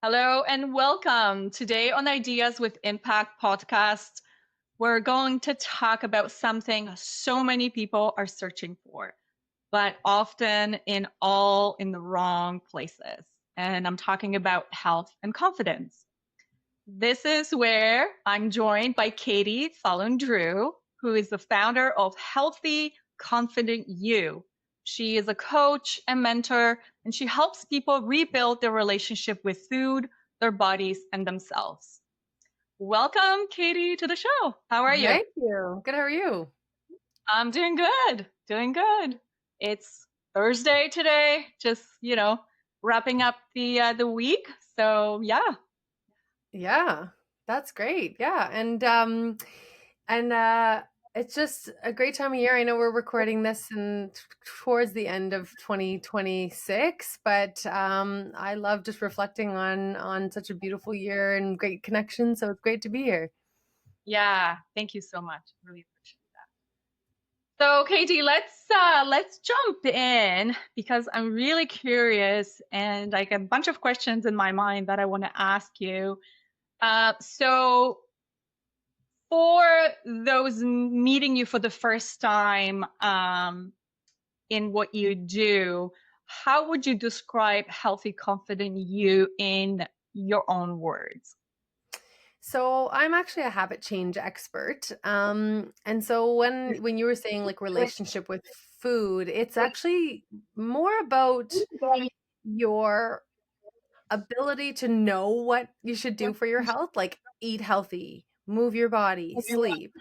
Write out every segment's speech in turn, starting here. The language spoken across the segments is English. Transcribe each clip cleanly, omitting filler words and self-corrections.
Hello and welcome. Today on Ideas with Impact podcast, we're going to talk about something so many people are searching for, but often in the wrong places. And I'm talking about health and confidence. This is where I'm joined by Katie Faloon-Drew, who is the founder of Healthy Confident You. She is a coach and mentor, and she helps people rebuild their relationship with food, their bodies, and themselves. Welcome, Katie, to the show. How are you? Thank you. Good. How are you? I'm doing good. Doing good. It's Thursday today, just, wrapping up the week. So, yeah. Yeah, that's great. Yeah, and it's just a great time of year. I know we're recording this towards the end of 2026, but I love just reflecting on such a beautiful year and great connection. So it's great to be here. Yeah, thank you so much. Really appreciate that. So, Katie, let's jump in because I'm really curious and like a bunch of questions in my mind that I want to ask you. So for those meeting you for the first time in what you do, how would you describe healthy, confident you in your own words? So I'm actually a habit change expert. And so when you were saying like relationship with food, it's actually more about your ability to know what you should do for your health, like eat healthy, move your body, sleep,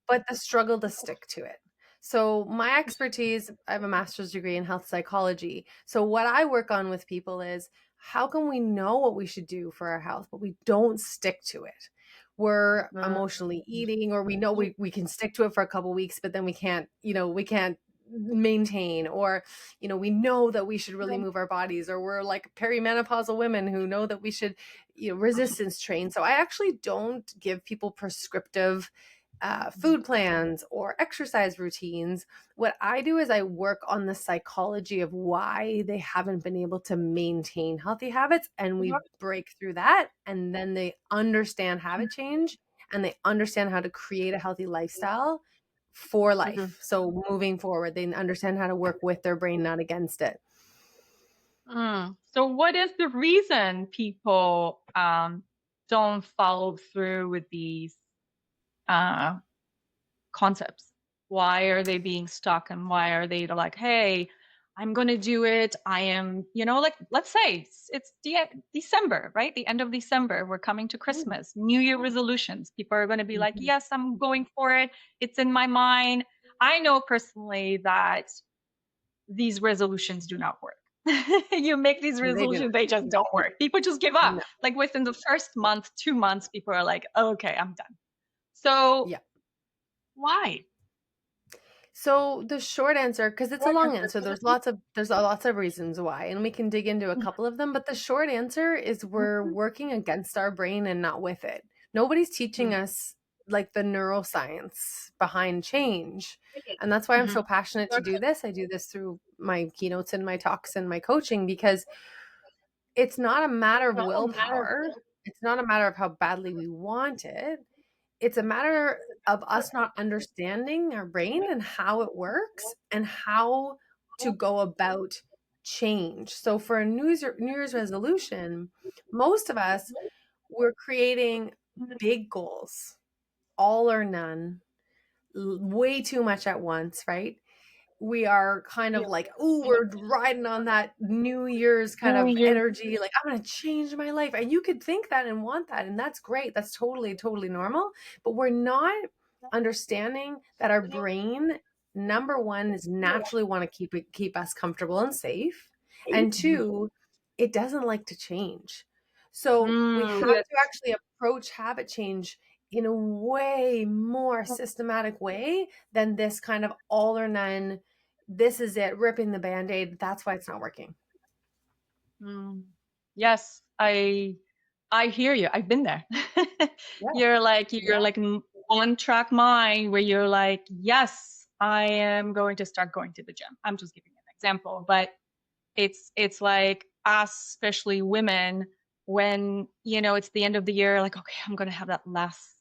but the struggle to stick to it. So, my expertise, I have a master's degree in health psychology. So, what I work on with people is how can we know what we should do for our health, but we don't stick to it? We're emotionally eating, or we know we can stick to it for a couple weeks, but then we can't maintain, or we know that we should really move our bodies, or we're like perimenopausal women who know that we should resistance train. So I actually don't give people prescriptive food plans or exercise routines. What I do is I work on the psychology of why they haven't been able to maintain healthy habits, and we break through that, and then they understand habit change and they understand how to create a healthy lifestyle for Mhm. life. So moving forward, they understand how to work with their brain, not against it. So, what is the reason people don't follow through with these uh, concepts? Why are they being stuck, and why are they like, hey, I'm going to do it? I am, like, let's say it's December, right? The end of December. We're coming to Christmas, New Year resolutions. People are going to be like, Mhm. yes, I'm going for it. It's in my mind. I know personally that these resolutions do not work. You make these They do. resolutions, they just don't work. People just give up. No. Like within the first month, 2 months, people are like, okay, I'm done. So Yeah. why? So the short answer, because it's a long answer, there's lots of reasons why, and we can dig into a couple of them. But the short answer is we're working against our brain and not with it. Nobody's teaching us like the neuroscience behind change, and that's why I'm Mhm. so passionate to do this. I do this through my keynotes and my talks and my coaching, because it's not a matter of willpower. It's not a matter of how badly we want it. It's a matter of us not understanding our brain and how it works and how to go about change. So for a New Year's resolution, most of us, we're creating big goals, all or none, way too much at once, right? We are kind of like, oh, we're riding on that New Year's kind of energy. Like, I'm going to change my life. And you could think that and want that. And that's great. That's totally, totally normal. But we're not understanding that our brain, number one, is naturally want to keep us comfortable and safe. And two, it doesn't like to change. So we have Mm. to actually approach habit change in a way more systematic way than this kind of all or none, this is it, ripping the band-aid. That's why it's not working. Mm. Yes, I hear you. I've been there. Yeah. You're like one track mind where you're like, yes, I am going to start going to the gym. I'm just giving an example, but it's like us, especially women, when, it's the end of the year, like, okay, I'm going to have that last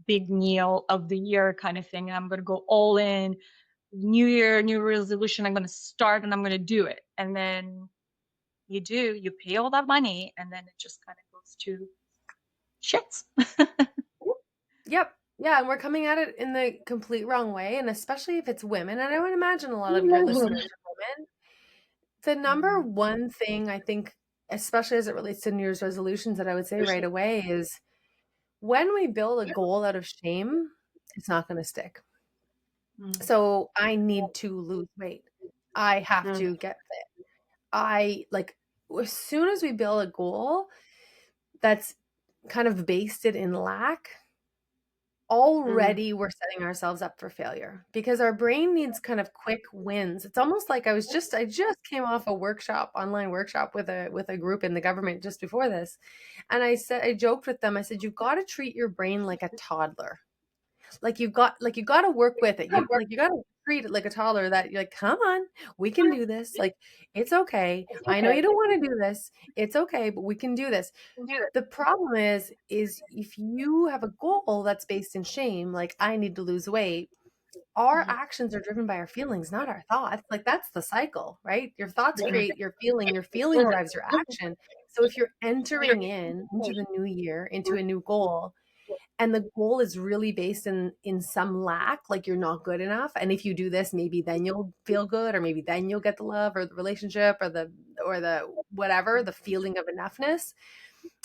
big meal of the year kind of thing. And I'm going to go all in. New year, new resolution. I'm going to start and I'm going to do it. And then you pay all that money and then it just kind of goes to shits. Yep. Yeah, and we're coming at it in the complete wrong way, and especially if it's women, and I would imagine a lot of your listeners are women. The number Mhm. one thing I think, especially as it relates to New Year's resolutions, that I would say right away is when we build a goal out of shame, it's not going to stick. Mm. So I need to lose weight. I have Mm. to get fit. I like as soon as we build a goal that's kind of based it in lack, Mm. already we're setting ourselves up for failure because our brain needs kind of quick wins. It's almost like I just came off a workshop, online workshop with a group in the government just before this. And I joked with them. I said, you've got to treat your brain like a toddler. You got to work with it. You got to treat it like a toddler that you're like, come on, we can do this. Like, it's okay. I know you don't want to do this. It's okay, but we can do this. The problem is if you have a goal that's based in shame, like I need to lose weight, our Mhm. actions are driven by our feelings, not our thoughts. Like that's the cycle, right? Your thoughts create your feeling drives your action. So if you're entering into the new year, into a new goal, and the goal is really based in some lack, like you're not good enough, and if you do this, maybe then you'll feel good, or maybe then you'll get the love or the relationship or the whatever, the feeling of enoughness,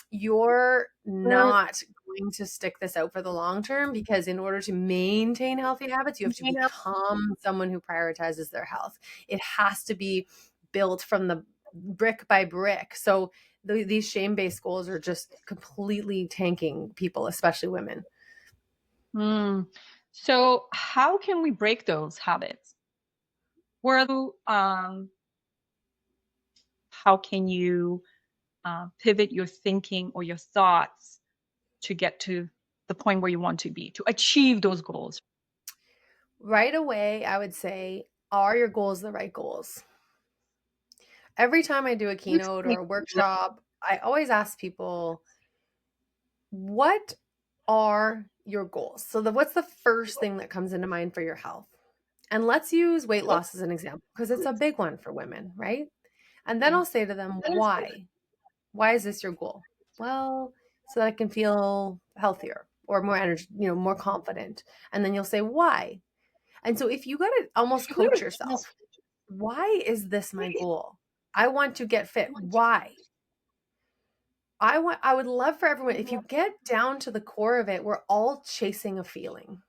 you're not going to stick this out for the long term, because in order to maintain healthy habits, you have to become someone who prioritizes their health. It has to be built from the brick by brick. So these shame-based goals are just completely tanking people, especially women. Mm. So how can we break those habits? How can you pivot your thinking or your thoughts to get to the point where you want to be, to achieve those goals? Right away, I would say, are your goals the right goals? Every time I do a keynote or a workshop, I always ask people, what are your goals? So what's the first thing that comes into mind for your health? And let's use weight loss as an example because it's a big one for women, right? And then I'll say to them, why? Why is this your goal? Well, so that I can feel healthier or more energy, more confident. And then you'll say, why? And so if you got to almost coach yourself, why is this my goal? I want to get fit. Why? I would love for everyone, if you get down to the core of it, we're all chasing a feeling,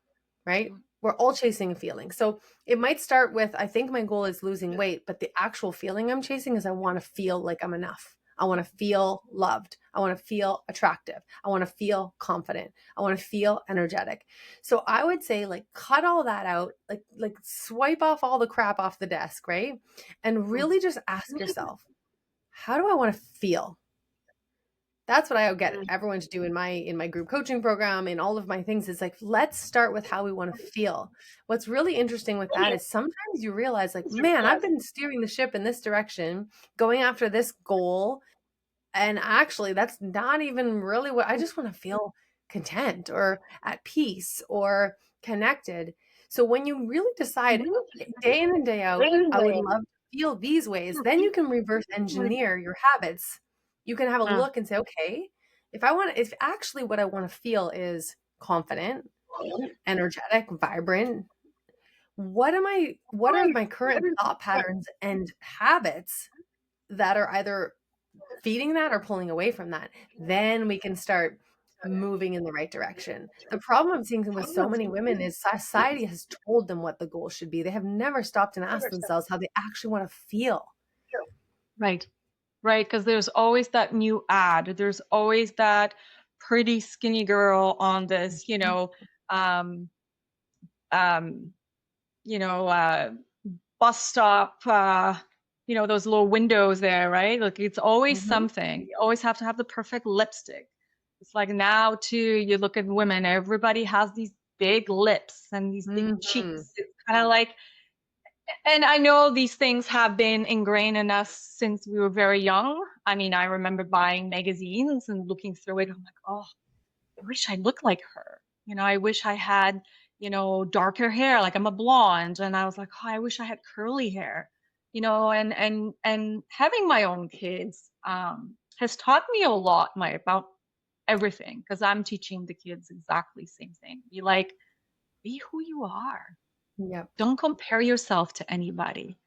right? We're all chasing a feeling. So it might start with, I think my goal is losing weight, but the actual feeling I'm chasing is I want to feel like I'm enough. I want to feel loved. I want to feel attractive. I want to feel confident. I want to feel energetic. So I would say, like, cut all that out, like swipe off all the crap off the desk, right? And really just ask yourself, how do I want to feel? That's what I would get everyone to do in my group coaching program, in all of my things. Is like, let's start with how we want to feel. What's really interesting with that is sometimes you realize, like, man, I've been steering the ship in this direction, going after this goal, and actually that's not even really what I just want to feel, content or at peace or connected. So when you really decide day in and day out, I would love to feel these ways, then you can reverse engineer your habits. You can have a look and say, okay, if actually what I want to feel is confident, energetic, vibrant, what are my current thought patterns and habits that are either feeding that or pulling away from that? Then we can start moving in the right direction. The problem I'm seeing with so many women is society has told them what the goal should be. They have never stopped and asked themselves how they actually want to feel. Right. Right. Because there's always that new ad. There's always that pretty skinny girl on this, um, um, you know, uh, bus stop, those little windows there, right? Like it's always Mhm. something. You always have to have the perfect lipstick. It's like now too, you look at women, everybody has these big lips and these big Mhm. cheeks. It's kind of like, and I know these things have been ingrained in us since we were very young. I mean, I remember buying magazines and looking through it. I'm like, oh, I wish I looked like her. I wish I had, darker hair, like I'm a blonde. And I was like, oh, I wish I had curly hair, and having my own kids has taught me a lot about everything, because I'm teaching the kids exactly the same thing. Be who you are. Yep. Don't compare yourself to anybody.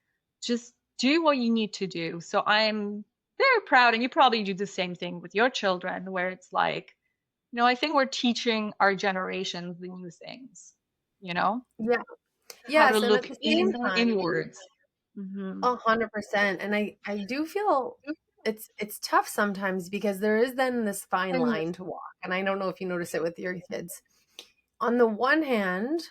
Just do what you need to do. So I'm very proud, and you probably do the same thing with your children, where it's like, I think we're teaching our generations the new things, Yeah. how to Yes, and look at the same time, inwards. Hmm. 100%. And I do feel it's tough sometimes because there is then this fine line to walk. And I don't know if you notice it with your kids. On the one hand,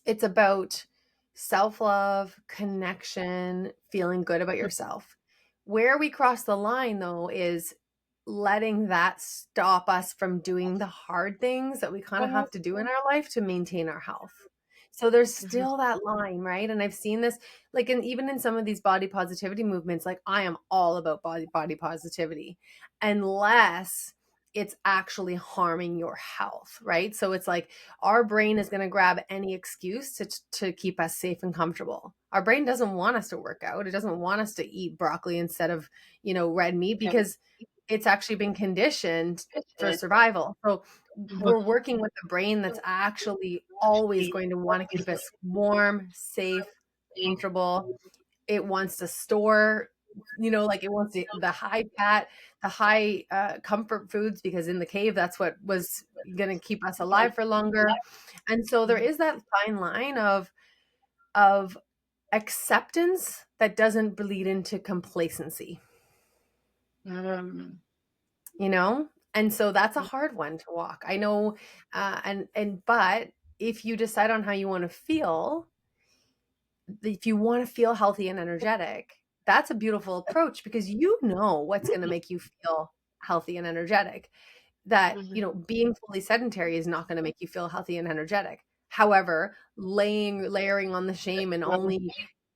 it's about self-love, connection, feeling good about yourself. Where we cross the line though is letting that stop us from doing the hard things that we kind of have to do in our life to maintain our health. So there's still that line, right? And I've seen this like even in some of these body positivity movements, like I am all about body positivity unless it's actually harming your health, right? So it's like our brain is going to grab any excuse to keep us safe and comfortable. Our brain doesn't want us to work out. It doesn't want us to eat broccoli instead of, red meat because it's actually been conditioned for survival. So we're working with a brain that's actually always going to want to keep us warm, safe, comfortable. It wants to store, like it wants the high fat, the high comfort foods, because in the cave, that's what was going to keep us alive for longer. And so there is that fine line of acceptance that doesn't bleed into complacency, Um, you know? And so that's a hard one to walk. I know, but if you decide on how you want to feel, if you want to feel healthy and energetic, that's a beautiful approach because you know what's going to make you feel healthy and energetic. That, being fully sedentary is not going to make you feel healthy and energetic. However, layering on the shame and only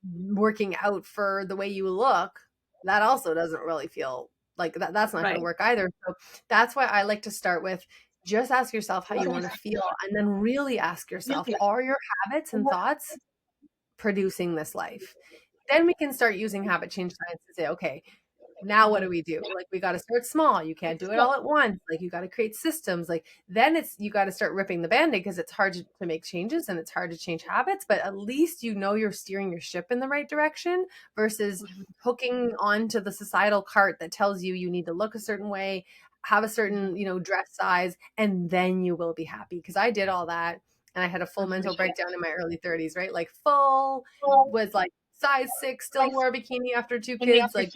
working out for the way you look, that also doesn't really feel like that's not going to right. work either. So that's why I like to start with just ask yourself how you want to feel and then really ask yourself, are your habits and thoughts producing this life? Then we can start using habit change science to say, okay, now what do we do? Like we got to start small. You can't do it all at once. Like you got to create systems. Like then you got to start ripping the band-aid because it's hard to make changes and it's hard to change habits, but at least you're steering your ship in the right direction versus hooking onto the societal cart that tells you need to look a certain way, have a certain, dress size, and then you will be happy. Because I did all that and I had a full mental breakdown in my early 30s, right? Like full was like size 6, still wore a bikini after 2 kids, like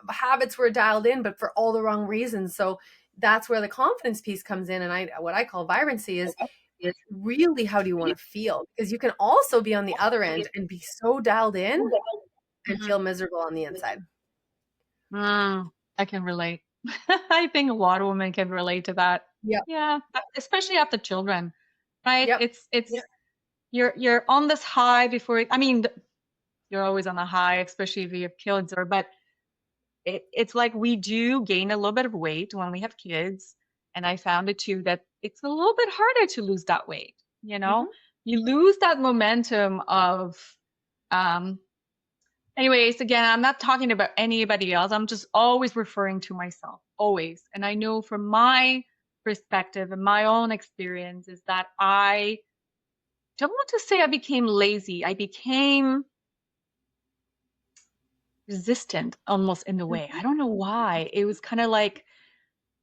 habits were dialed in, but for all the wrong reasons. So that's where the confidence piece comes in. And what I call vibrancy is really, how do you want to feel? Because you can also be on the other end and be so dialed in and feel miserable on the inside. I can relate. I think a lot of women can relate to that. Yep. Yeah, especially after children, right? Yep. It's you're on this high before. I mean, you're always on the high, especially if you have kids. But it's like we do gain a little bit of weight when we have kids, and I found it too that it's a little bit harder to lose that weight. You lose that momentum of um anyways, again, I'm not talking about anybody else. I'm just always referring to myself, always. And I know from my perspective and my own experience is that I don't want to say I became lazy. I became resistant almost in a way. I don't know why. It was kind of like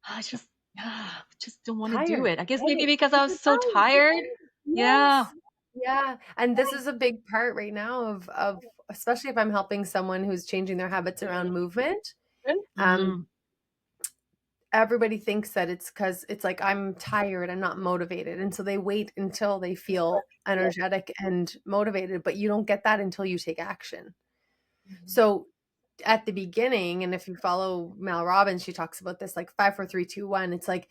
I just don't want to do Tired. it. I guess maybe because I was so tired. Yes. Yeah. Yeah. And this is a big part right now of especially if I'm helping someone who's changing their habits around movement. Mm, Everybody thinks that it's because it's like, I'm tired, I'm not motivated. And so they wait until they feel energetic and motivated, but you don't get that until you take action. So at the beginning, and if you follow Mel Robbins, she talks about this like 5, 4, 3, 2, 1. It's like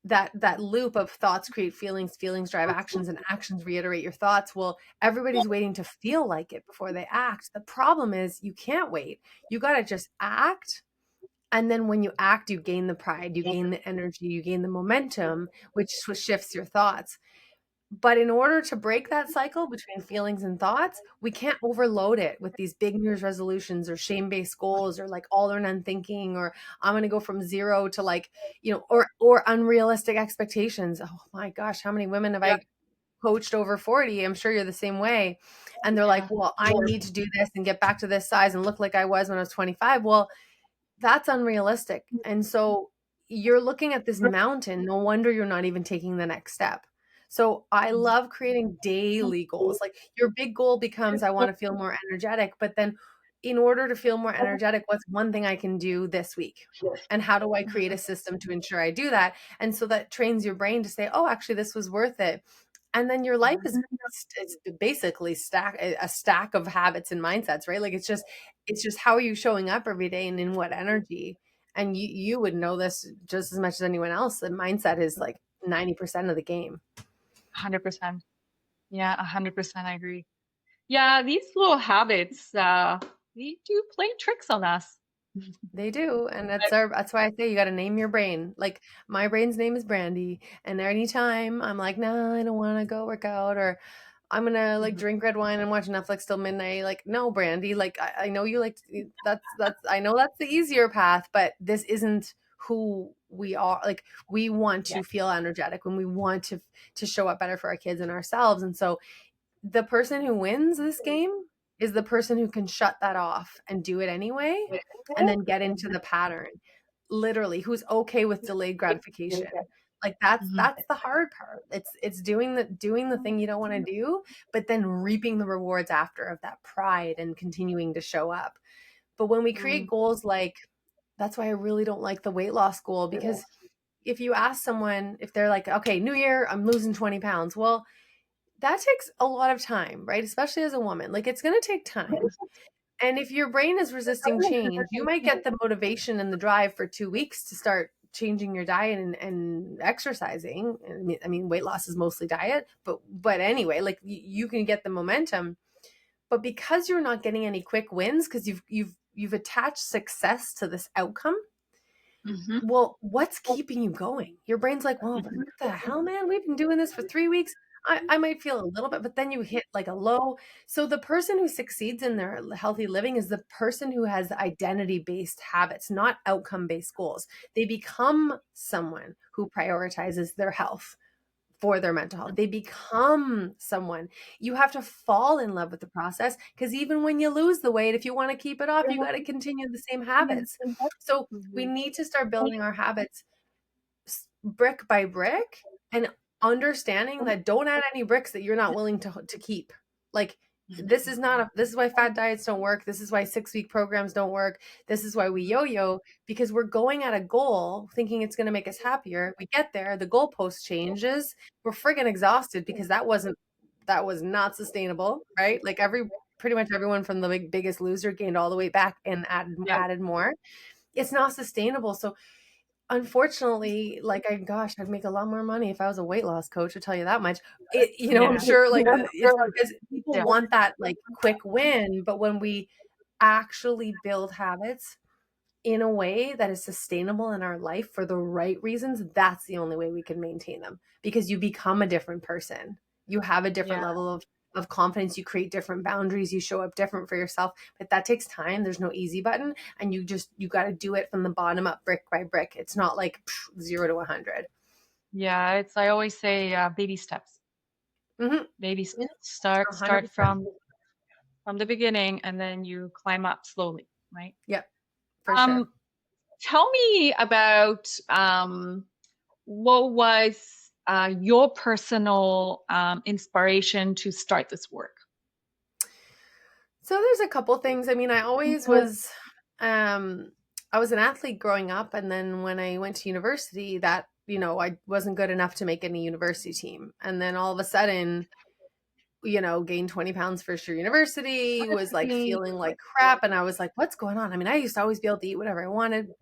that loop of thoughts create feelings, feelings drive actions, and actions reiterate your thoughts. Well, everybody's waiting to feel like it before they act. The problem is you can't wait. You got to just act. And then when you act, you gain the pride, you gain the energy, you gain the momentum, which shifts your thoughts. But in order to break that cycle between feelings and thoughts, we can't overload it with these big New Year's resolutions or shame-based goals or like all or none thinking, or I'm going to go from zero to like, or unrealistic expectations. Oh my gosh, how many women have Yeah. I coached over 40? I'm sure you're the same way. And they're like, Yeah. well, I need to do this and get back to this size and look like I was when I was 25. Well, that's unrealistic. And so you're looking at this mountain. No wonder you're not even taking the next step. So I love creating daily goals. Like your big goal becomes, I want to feel more energetic. But then in order to feel more energetic, what's one thing I can do this week? And how do I create a system to ensure I do that? And so that trains your brain to say, oh, actually, this was worth it. And then your life is it's basically a stack of habits and mindsets, right? Like it's just how are you showing up every day and in what energy. And you would know this just as much as anyone else. The mindset is like 90% of the game. 100%. Yeah, 100%. I agree. Yeah, these little habits, they do play tricks on us. They do, and that's why I say you got to name your brain. Like my brain's name is Brandy, and anytime I'm like, no, I don't want to go work out, or I'm gonna like Mhm. drink red wine and watch Netflix till midnight. Like, no, Brandy, like I know you like that's I know that's the easier path, but this isn't who we are. Like we want Yeah. to feel energetic when we want to show up better for our kids and ourselves, and so the person who wins this game is the person who can shut that off and do it anyway and then get into the pattern. Literally, who's okay with delayed gratification. Like Mhm. that's the hard part. It's doing the thing you don't want to do, but then reaping the rewards after of that pride and continuing to show up. But when we create Mm. goals like that's why I really don't like the weight loss goal, because if you ask someone if they're like, okay, new year, I'm losing 20 pounds. Well, that takes a lot of time, right? Especially as a woman. Like it's going to take time. And if your brain is resisting change, you might get the motivation and the drive for 2 weeks to start changing your diet and exercising. I mean, weight loss is mostly diet, but anyway, like you can get the momentum. But because you're not getting any quick wins, because you've attached success to this outcome, Mhm. well, what's keeping you going? Your brain's like, well, what the hell, man? We've been doing this for 3 weeks. I might feel a little bit, but then you hit like a low. So the person who succeeds in their healthy living is the person who has identity-based habits, not outcome-based goals. They become someone who prioritizes their health for their mental health. They become someone. You have to fall in love with the process because even when you lose the weight, if you want to keep it off, you got to continue the same habits. So we Mhm. need to start building our habits brick by brick and understanding that don't add any bricks that you're not willing to keep. Like this is why fat diets don't work. This is why 6-week programs don't work. This is why we yo-yo, because we're going at a goal thinking it's going to make us happier. We get there, the goalpost changes. We're friggin' exhausted because that was not sustainable, right? Like pretty much everyone from the biggest loser gained all the way back and Yeah. added more. It's not sustainable. So unfortunately, like I'd make a lot more money if I was a weight loss coach, I'll tell you that much. I'm Yeah. sure like it's because people Yeah. want that like quick win, but when we actually build habits in a way that is sustainable in our life for the right reasons, that's the only way we can maintain them because you become a different person. You have a different Yeah. level of confidence, you create different boundaries, you show up different for yourself, but that takes time. There's no easy button and you got to do it from the bottom up brick by brick. It's not like 0 to 100. Yeah. I always say, baby steps. Mhm. Baby steps. Start 100%. from the beginning, and then you climb up slowly, right? Yep, for sure. Um, Tell me about what was your personal inspiration to start this work? So there's a couple things. I mean, um I was an athlete growing up, and then when I went to university, I wasn't good enough to make any university team. And then all of a sudden, gained 20 pounds first year university, was like feeling like crap. And I was like, what's going on? I mean, I used to always be able to eat whatever I wanted.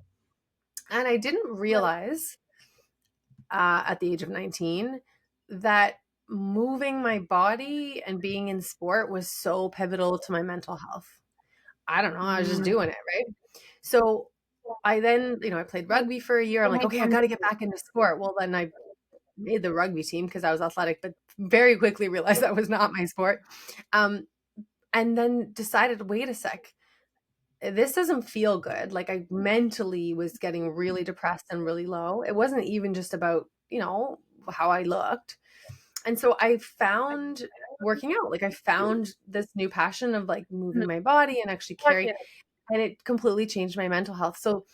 And I didn't realize at the age of 19 that moving my body and being in sport was so pivotal to my mental health. I don't know, I was just Mm. doing it, right? So I then, I played rugby for a year. I'm like, okay, I got to get back into sport. Well, then I made the rugby team because I was athletic, but very quickly realized that was not my sport. And then decided, wait a sec, this doesn't feel good. Like I mentally was getting really depressed and really low. It wasn't even just about, how I looked. And so I found working out. Like I found this new passion of like moving my body and actually carrying, and it completely changed my mental health. So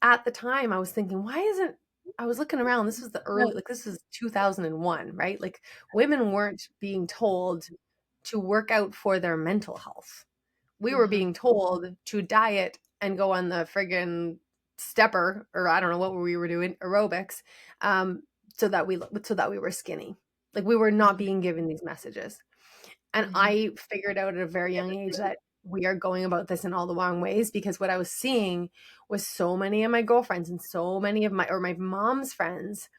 at the time I was thinking, why isn't I was looking around, this was the early, like this is 2001, right? Like women weren't being told to work out for their mental health. We were Mhm. being told to diet and go on the friggin' stepper, or I don't know what we were doing, aerobics, um, so that we were skinny. Like we were not being given these messages. And Mhm. I figured out at a very young age that we are going about this in all the wrong ways, because what I was seeing was so many of my girlfriends and so many of my mom's friends,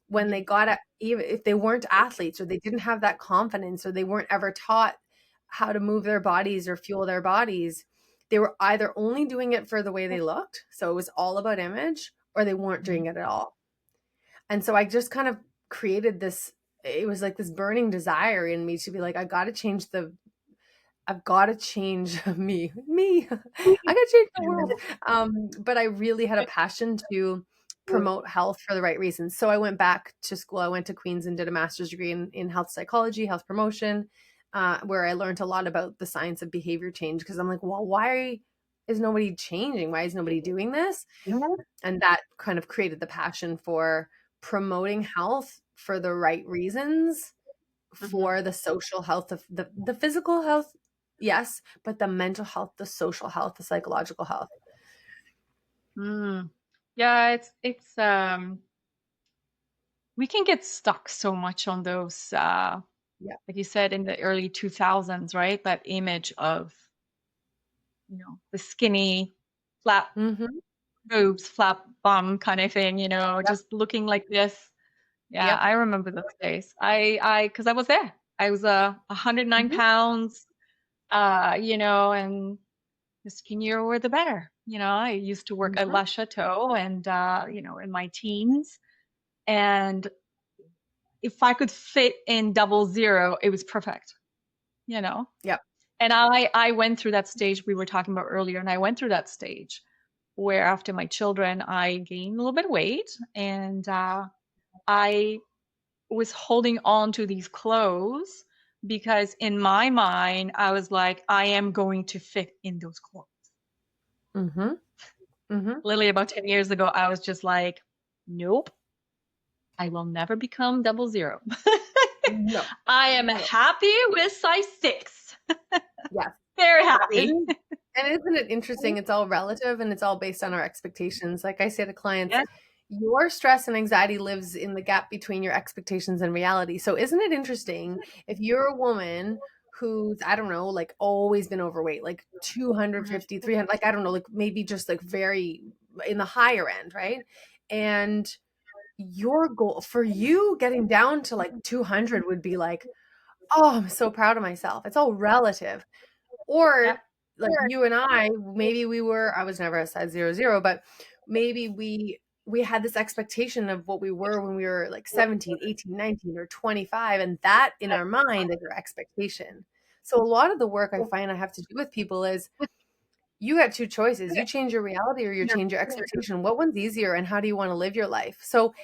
when they got it, even if they weren't athletes or they didn't have that confidence or they weren't ever taught how to move their bodies or fuel their bodies, they were either only doing it for the way they looked, so it was all about image, or they weren't Mhm. doing it at all. And so I just kind of created this, it was like this burning desire in me to be like, I've got to change me. I got to change the world. But I really had a passion to promote health for the right reasons. So I went back to school. I went to Queen's and did a master's degree in health psychology, health promotion, where I learned a lot about the science of behavior change. Because I'm like, well, why is nobody changing? Why is nobody doing this? And that kind of created the passion for promoting health for the right reasons, Mhm. for the social health of the physical health, yes, but the mental health, the social health, the psychological health. Mm. Yeah, it's we can get stuck so much on those Yeah. like you said in the early 2000s, right? That image of, the skinny, flat Mhm. boobs, flat bum kind of thing, Yep. just looking like this. Yeah, Yep. I remember those days. Because I was there. I was 109 Mhm. pounds, and the skinnier were the better. I used to work at Mhm. La Chateau and, in my teens. And if I could fit in 00, it was perfect, you know? Yep. And I went through that stage we were talking about earlier, and I went through that stage where after my children, I gained a little bit of weight, and I was holding on to these clothes because in my mind, I was like, I am going to fit in those clothes. Mhm. Mhm. Literally about 10 years ago, I was just like, nope, I will never become 00. No. I am No. happy with size 6. Yes. Very happy. And and isn't it interesting? It's all relative and it's all based on our expectations. Like I say to clients, Yeah. your stress and anxiety lives in the gap between your expectations and reality. So isn't it interesting if you're a woman who's, I don't know, like always been overweight, like Mhm. 250, 300, like I don't know, like maybe just like very in the higher end, right? And your goal for you getting down to like 200 would be like, oh, I'm so proud of myself. It's all relative. Yep. Or like you and I, maybe I was never a size 00, but maybe we had this expectation of what we were when we were like 17, 18, 19, or 25. And that in our mind is our expectation. So a lot of the work I find I have to do with people is you got two choices. You change your reality or you change your expectation. What one's easier and how do you want to live your life? So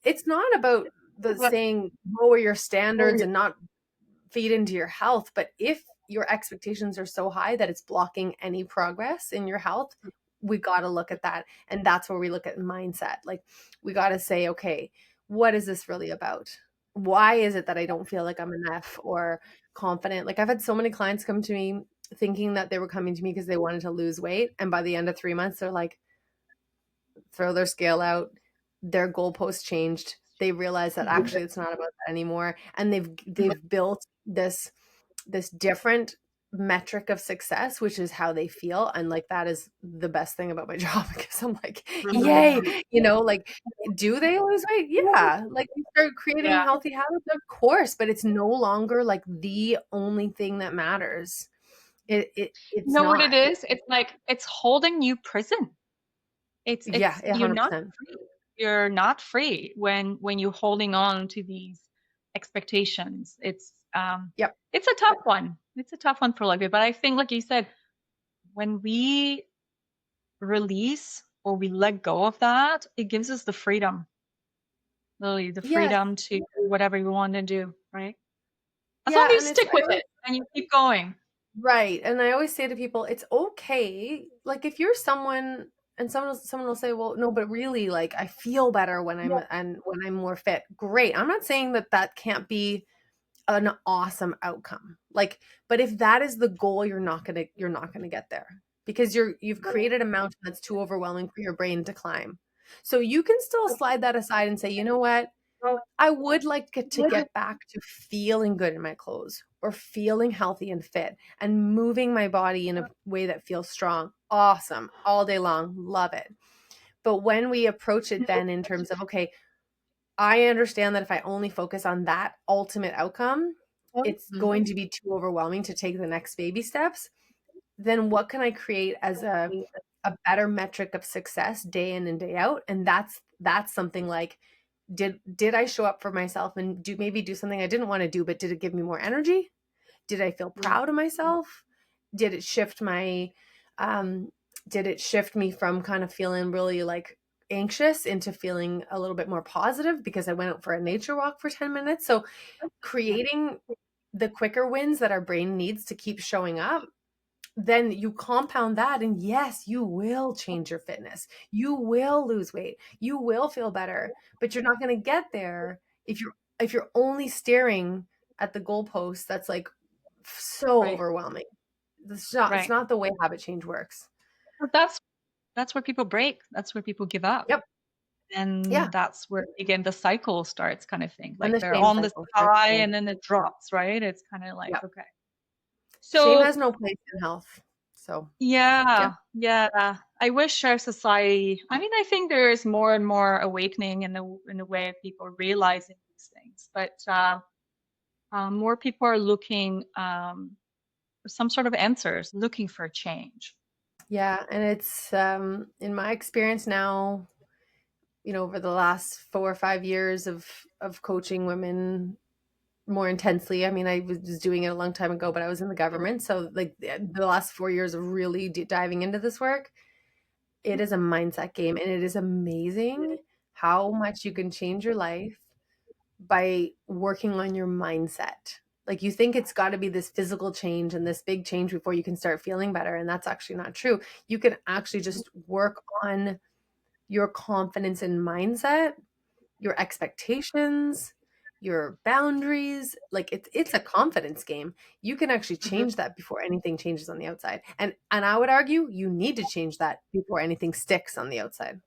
it's not about the saying lower your standards and not feed into your health. But if your expectations are so high that it's blocking any progress in your health, we got to look at that. And that's where we look at mindset. Like we got to say, okay, what is this really about? Why is it that I don't feel like I'm enough or confident? Like I've had so many clients come to me thinking that they were coming to me because they wanted to lose weight. And by the end of 3 months, they're like, throw their scale out, their goalpost changed. They realize that actually it's not about that anymore. And they've built this different metric of success, which is how they feel. And like, that is the best thing about my job, because I'm like, yay, like, do they lose weight? Yeah. Like, you start creating Yeah. healthy habits, of course, but it's no longer like the only thing that matters. You It's know what it not. is? It's like it's holding you prison. Yeah, You're not 100%. free. You're not free when you're holding on to these expectations. Yep. It's a tough one. It's a tough one for a lot of people. But I think, like you said, when we release or we let go of that, it gives us the freedom, literally the Yes. freedom to do whatever you want to do, right? As long as Yeah. you And it's, stick with it and you keep going. right. And I always say to people, it's okay. Like, if you're someone, and someone will say, well, no, but really, like, I feel better when Yeah. I'm more fit. Great. I'm not saying that that can't be an awesome outcome. Like, but if that is the goal, you're not gonna get there, because you've created a mountain that's too overwhelming for your brain to climb. So you can still slide that aside and say, you know what? I would like to get back to feeling good in my clothes, or feeling healthy and fit, and moving my body in a way that feels strong. Awesome. All day long. Love it. But when we approach it then in terms of, okay, I understand that if I only focus on that ultimate outcome, it's Mhm. going to be too overwhelming to take the next baby steps. Then what can I create as a better metric of success day in and day out? And that's something like, did I show up for myself and do something I didn't want to do, but did it give me more energy? Did I feel proud of myself? Did it shift my um did it shift me from kind of feeling really like anxious into feeling a little bit more positive because I went out for a nature walk for 10 minutes? So creating the quicker wins that our brain needs to keep showing up, then you compound that, and yes, you will change your fitness. You will lose weight. You will feel better, but you're not going to get there if you're only staring at the goalpost that's like so Right. overwhelming. It's Right. not the way habit change works. But that's where people break. That's where people give up. Yep. Yeah. And that's where again the cycle starts, kind of thing. And Like the they're shame on this cycle starts high too. and then it drops, right? It's kind of like, Yep. okay. Shame So has no place in health. So, yeah. yeah, yeah. I wish our society, I mean, I think there is more and more awakening in the way of people realizing these things, but more people are looking for some sort of answers, looking for change. Yeah, and it's in my experience now, over the last 4 or 5 years of coaching women more intensely. I mean, I was doing it a long time ago, but I was in the government. So like the last 4 years of really diving into this work, it is a mindset game, and it is amazing how much you can change your life by working on your mindset. Like, you think it's got to be this physical change and this big change before you can start feeling better. And that's actually not true. You can actually just work on your confidence and mindset, your expectations, your boundaries. Like, it's a confidence game. You can actually Mhm. change that before anything changes on the outside. And I would argue you need to change that before anything sticks on the outside.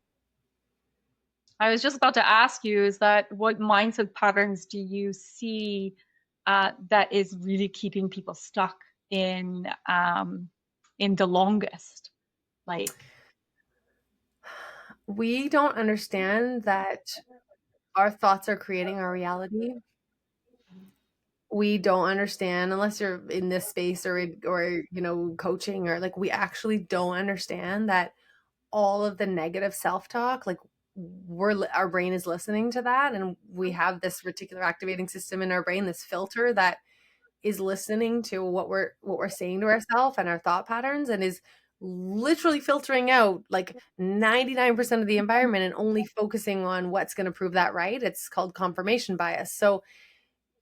I was just about to ask you, is that what mindset patterns do you see that is really keeping people stuck in the longest? Like, We don't understand that our thoughts are creating our reality. We don't understand, unless you're in this space, or coaching, or like, we actually don't understand that all of the negative self-talk, like, our brain is listening to that, and we have this reticular activating system in our brain, this filter that is listening to what we're saying to ourselves and our thought patterns, and is literally filtering out like 99% of the environment and only focusing on what's going to prove that right. It's called confirmation bias.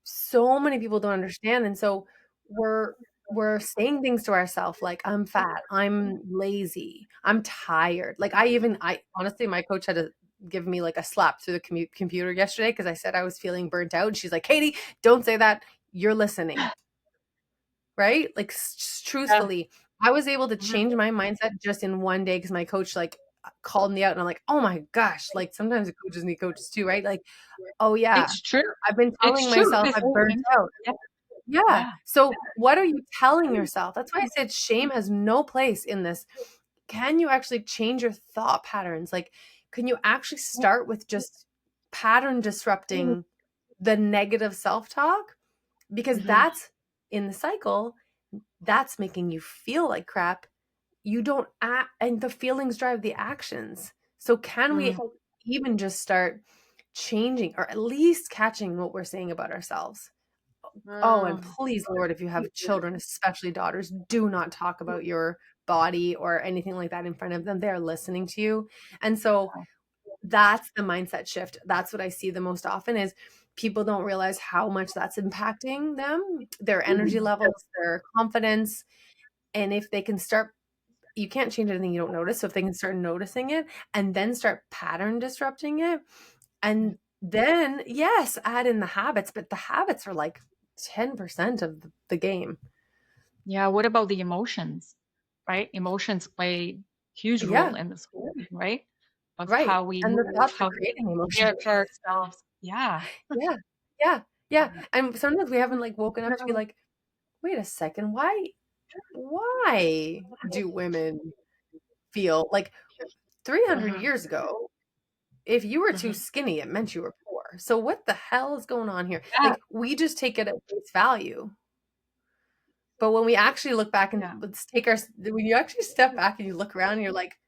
So many people don't understand, and so we're saying things to ourselves like, I'm fat, I'm lazy, I'm tired. Like, I honestly, my coach had to give me like a slap through the computer yesterday because I said I was feeling burnt out, and she's like, Katie, don't say that, you're listening. Right? Like, yeah. truthfully, I was able to Mhm. change my mindset just in one day because my coach like called me out, and I'm like, oh my gosh, like, sometimes the coaches need coaches too, right? Like, oh yeah, It's true. I've been It's telling true. myself This I'm burnt out. yeah. Yeah. Yeah. So what are you telling yourself? That's why I said shame has no place in this. Can you actually change your thought patterns? Like, can you actually start with just pattern disrupting the negative self-talk? Because Hmm. that's in the cycle, that's making you feel like crap. You don't act, and the feelings drive the actions. So can we even just start changing or at least catching what we're saying about ourselves? Oh, and Mm. please, Lord, if you have children, especially daughters, do not talk about your body or anything like that in front of them. They're listening to you. And so that's the mindset shift. That's what I see the most often is people don't realize how much that's impacting them, their energy levels, their confidence. And if they can start, you can't change anything you don't notice. So if they can start noticing it and then start pattern disrupting it, and then yes, add in the habits, but the habits are like 10% of the game. Yeah. What about the emotions, right? Emotions play huge role Yeah, in this whole thing, right? Of right. how we And the move, thoughts are how we creating emotion. care for ourselves. Yeah. Yeah, yeah, yeah. And sometimes we haven't like woken up to be like, wait a second, why do women feel like 300 Hmm. years ago, if you were too Hmm. skinny, it meant you were poor. So what the hell is going on here? Yeah. Like we just take it at face value. But when we actually look back and Yeah. let's take our, when you actually step back and you look around and you're like,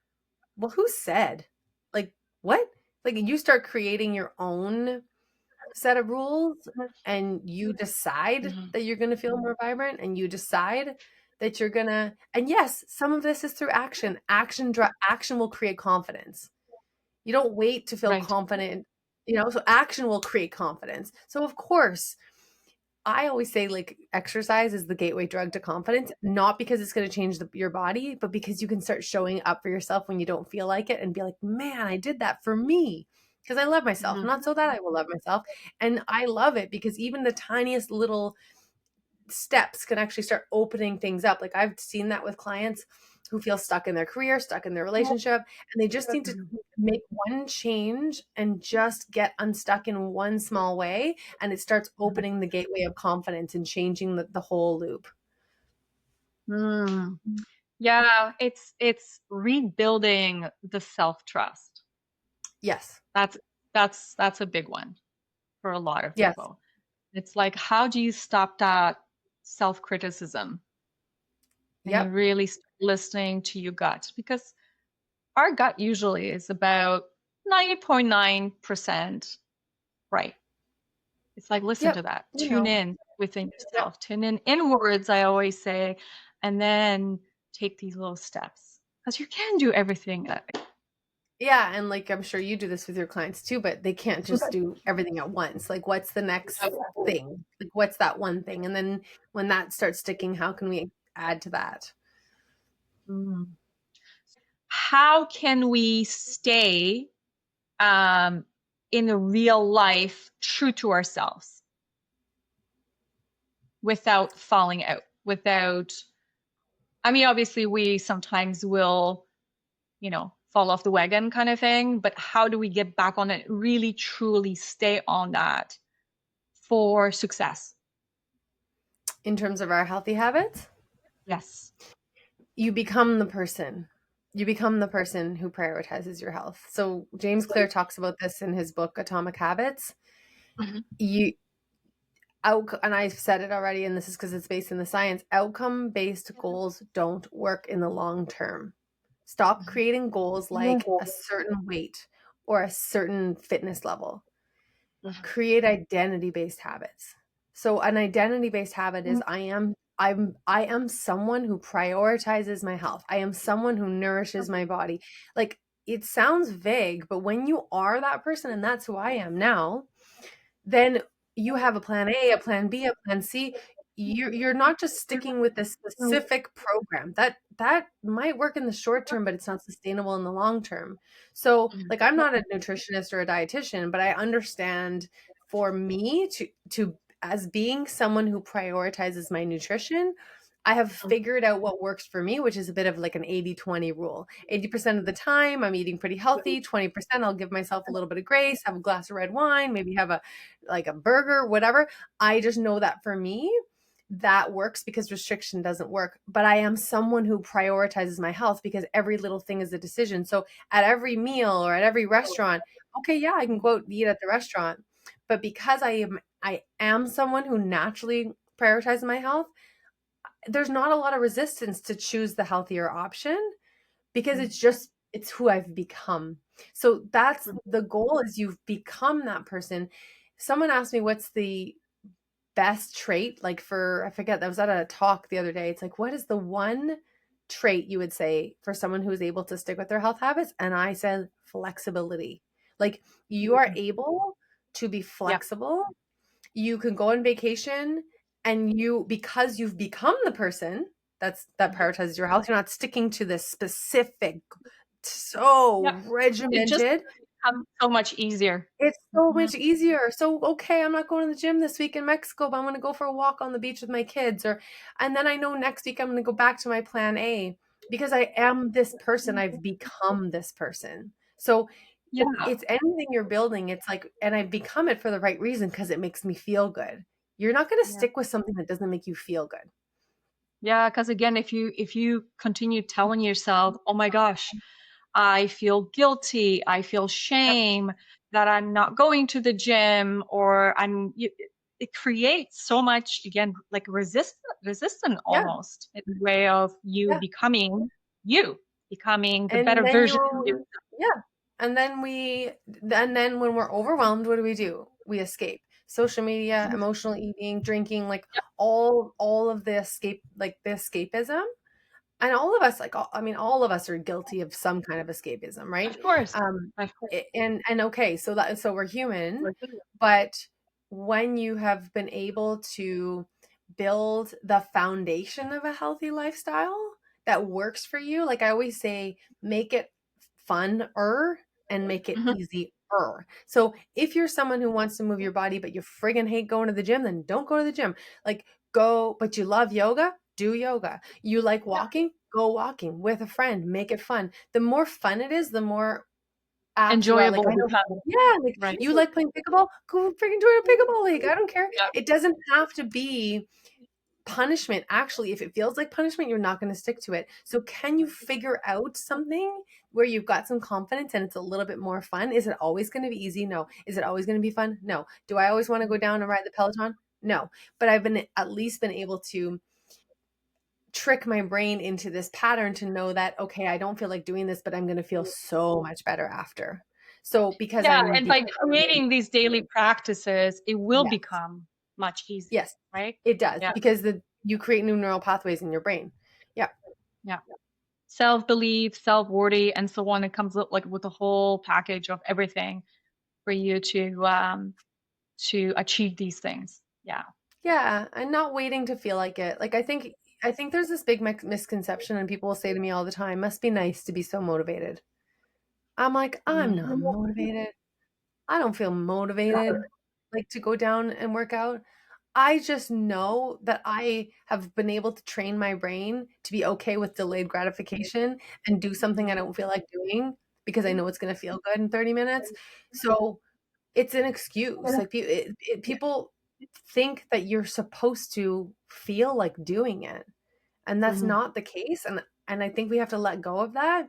well, who said? Like, what? Like, you start creating your own set of rules and you decide Hmm. that you're going to feel more vibrant and you decide that you're going to, and yes, some of this is through action. Action will create confidence. You don't wait to feel Right. confident, so action will create confidence. So, of course, I always say like exercise is the gateway drug to confidence, not because it's going to change your body, but because you can start showing up for yourself when you don't feel like it and be like, man, I did that for me because I love myself. Hmm. Not so that I will love myself. And I love it because even the tiniest little steps can actually start opening things up. Like I've seen that with clients who feel stuck in their career, stuck in their relationship, and they just need to make one change and just get unstuck in one small way. And it starts opening the gateway of confidence and changing the whole loop. Mm. Yeah, it's rebuilding the self-trust. Yes. That's that's a big one for a lot of Yes. people. It's like, how do you stop that self-criticism and you Yep. really start listening to your gut? Because our gut usually is about 90.9% right. It's like, listen to Yep. that. You Tune know. in within Yep. yourself. Tune in inwards, I always say, and then take these little steps. Because you can do everything. Yeah. And like I'm sure you do this with your clients too, but they can't just do everything at once. Like what's the next thing? Like what's that one thing? And then when that starts sticking, how can we add to that? Mm. How can we stay um, in the real life true to ourselves without falling out? Without, I mean, obviously, we sometimes will, fall off the wagon kind of thing, but how do we get back on it? Really, truly stay on that for success? In terms of our healthy habits, Yes. you become the person. You become the person who prioritizes your health. So James Clear talks about this in his book Atomic Habits. Mhm. You and I've said it already, and this is because it's based in the science. Outcome-based goals don't work in the long term. Stop creating goals like a certain weight or a certain fitness level. Mhm. Create identity-based habits. So an identity-based habit is I am someone who prioritizes my health. I am someone who nourishes my body. Like it sounds vague, but when you are that person, and that's who I am now, then you have a plan A, a plan B, a plan C. You're not just sticking with this specific program. That might work in the short term, but it's not sustainable in the long term. So, Mhm. like I'm not a nutritionist or a dietitian, but I understand for me to as being someone who prioritizes my nutrition, I have figured out what works for me, which is a bit of like an 80-20 rule. 80% of the time, I'm eating pretty healthy. 20%, I'll give myself a little bit of grace, have a glass of red wine, maybe have a burger, whatever. I just know that for me, that works because restriction doesn't work. But I am someone who prioritizes my health because every little thing is a decision. So at every meal or at every restaurant, okay, yeah, I can go out and eat at the restaurant. But because I am someone who naturally prioritizes my health, there's not a lot of resistance to choose the healthier option because it's who I've become. So that's the goal, is you've become that person. Someone asked me what's the best trait, like, for, I forget, that was at a talk the other day. It's like, what is the one trait you would say for someone who is able to stick with their health habits? And I said flexibility. Like, you are able to be Yeah. flexible. You can go on vacation, and because you've become the person that prioritizes your health, you're not sticking to this specific, Yeah. so It just regimented. becomes so much easier. It's so Mhm. much easier. So, okay, I'm not going to the gym this week in Mexico, but I'm going to go for a walk on the beach with my kids, and then I know next week I'm going to go back to my plan A because I am this person. I've become this person. So Yeah. it's anything you're building. It's like, and I've become it for the right reason because it makes me feel good. You're not going to Yeah. stick with something that doesn't make you feel good. Yeah, because again, if you continue telling yourself, "Oh my gosh, I feel guilty, I feel Yep. shame that I'm not going to the gym," or it creates so much, again, like resistant Yeah. almost, in the way of Yeah. you becoming the And better then version of you. you, yeah. And then when we're overwhelmed, what do? We escape. Social media, emotional eating, drinking, like Yep, all of the escape, like the escapism. And all of us, like, I mean, all of us are guilty of some kind of escapism, right? of course, Um, of course. and okay, so we're human, We're good. but when you have been able to build the foundation of a healthy lifestyle that works for you, like I always say, make it fun-er and make it Mhm. easy-er. So if you're someone who wants to move your body, but you friggin' hate going to the gym, then don't go to the gym. Like, go, but you love yoga, do yoga. You like Yeah, walking, go walking with a friend, make it fun. The more fun it is, the more apt you are. Like, enjoyable I know, become, yeah, like, right? you like playing pickleball, go freaking join a pickleball league. I don't care. Yeah. It doesn't have to be punishment. Actually, if it feels like punishment, you're not going to stick to it. So can you figure out something where you've got some confidence and it's a little bit more fun? Is it always going to be easy? No. Is it always going to be fun? No. Do I always want to go down and ride the Peloton? No. But I've been at least been able to trick my brain into this pattern to know that, okay, I don't feel like doing this, but I'm going to feel so much better after. So because Yeah, I'm and by becoming, creating these daily practices, it will yes, become much easier, yes, right? it does, Yeah, because you create new neural pathways in your brain. Yeah. yeah. Self-belief, self-worthy, and so on. It comes up like with a whole package of everything for you to achieve these things. Yeah. Yeah, and not waiting to feel like it. Like, I think there's this big misconception, and people will say to me all the time, "Must be nice to be so motivated." I'm like, "I'm not Mhm. motivated. I don't feel motivated, like, to go down and work out." I just know that I have been able to train my brain to be okay with delayed gratification and do something I don't feel like doing because I know it's gonna feel good in 30 minutes. So, it's an excuse. Like, people think that you're supposed to feel like doing it, and that's Mhm. not the case, and I think we have to let go of that.